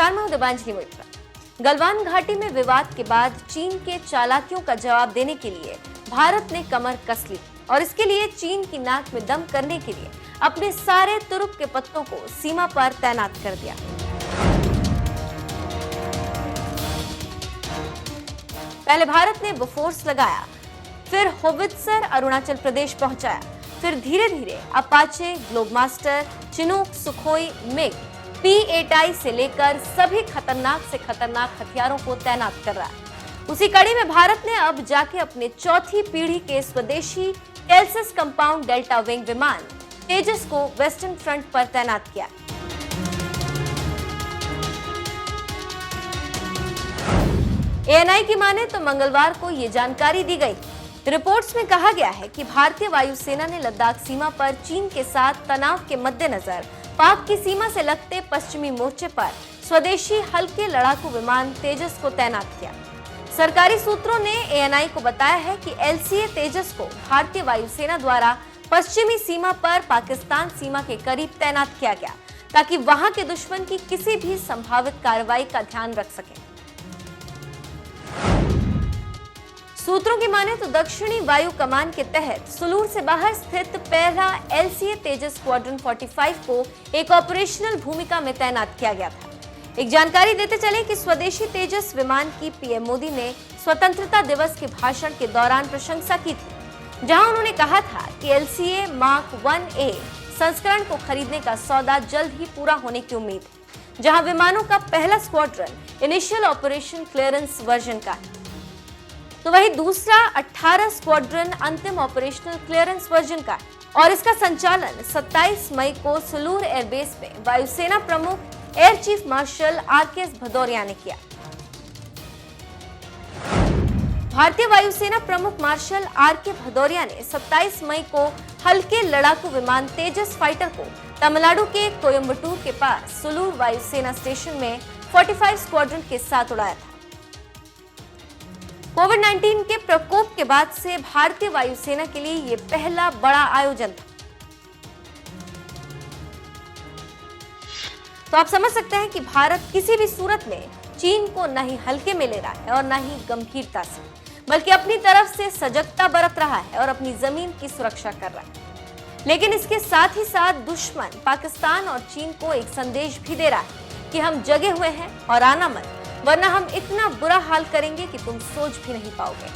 नमस्कार, मैं दिबांजलि मोइत्रा। गलवान घाटी में विवाद के बाद चीन के चालाकियों का जवाब देने के लिए भारत ने कमर कस ली और इसके लिए चीन की नाक में दम करने के लिए अपने सारे तुरुप के पत्तों को सीमा पर तैनात कर दिया। पहले भारत ने बोफोर्स लगाया, फिर होवित्जर अरुणाचल प्रदेश पहुंचाया, फिर धीरे धीरे Apache, Globemaster, Chinook, Sukhoi, MiG, P-8I से लेकर सभी खतरनाक से खतरनाक हथियारों को तैनात कर रहा है। उसी कड़ी में भारत ने अब जाके अपने चौथी पीढ़ी के स्वदेशी टेल्सिस कंपाउंड डेल्टा विंग विमान तेजस को वेस्टर्न फ्रंट पर तैनात किया। ANI की माने तो मंगलवार को ये जानकारी दी गई। रिपोर्ट्स में कहा गया है कि भारतीय वायुसेना ने लद्दाख सीमा पर चीन के साथ तनाव के मद्देनजर पाक की सीमा से लगते पश्चिमी मोर्चे पर स्वदेशी हल्के लड़ाकू विमान तेजस को तैनात किया। सरकारी सूत्रों ने ANI को बताया है कि LCA तेजस को भारतीय वायुसेना द्वारा पश्चिमी सीमा पर पाकिस्तान सीमा के करीब तैनात किया गया ताकि वहां के दुश्मन की किसी भी संभावित कार्रवाई का ध्यान रख सके। सूत्रों की माने तो दक्षिणी वायु कमान के तहत सुलूर से बाहर स्थित पहला LCA तेजस स्क्वाड्रन 45 को एक ऑपरेशनल भूमिका में तैनात किया गया था। एक जानकारी देते चले कि स्वदेशी तेजस विमान की PM मोदी ने स्वतंत्रता दिवस के भाषण के दौरान प्रशंसा की थी, जहां उन्होंने कहा था कि LCA मार्क 1A संस्करण को खरीदने का सौदा जल्द ही पूरा होने की उम्मीद है, जहां विमानों का पहला squadron initial operation clearance version का है, तो वही दूसरा 18 स्क्वाड्रन अंतिम ऑपरेशनल क्लियरेंस वर्जन का है और इसका संचालन 27 मई को सुलूर एयरबेस में वायुसेना प्रमुख air chief marshal RKS Bhadauria ने किया। भारतीय वायुसेना प्रमुख मार्शल RK भदौरिया ने 27 मई को हल्के लड़ाकू विमान तेजस फाइटर को तमिलनाडु के कोयम्बटूर के पास सुलूर वायुसेना स्टेशन में 45 स्क्वाड्रन के साथ उड़ाया था। कोविड-19 के प्रकोप के बाद से भारतीय वायुसेना के लिए यह पहला बड़ा आयोजन था। तो आप समझ सकते हैं कि भारत किसी भी सूरत में चीन को न ही हल्के में ले रहा है और न ही गंभीरता से, बल्कि अपनी तरफ से सजगता बरत रहा है और अपनी जमीन की सुरक्षा कर रहा है। लेकिन इसके साथ ही साथ दुश्मन पाकिस्तान और चीन को एक संदेश भी दे रहा है कि हम जगे हुए हैं और आना मत, वरना हम इतना बुरा हाल करेंगे कि तुम सोच भी नहीं पाओगे।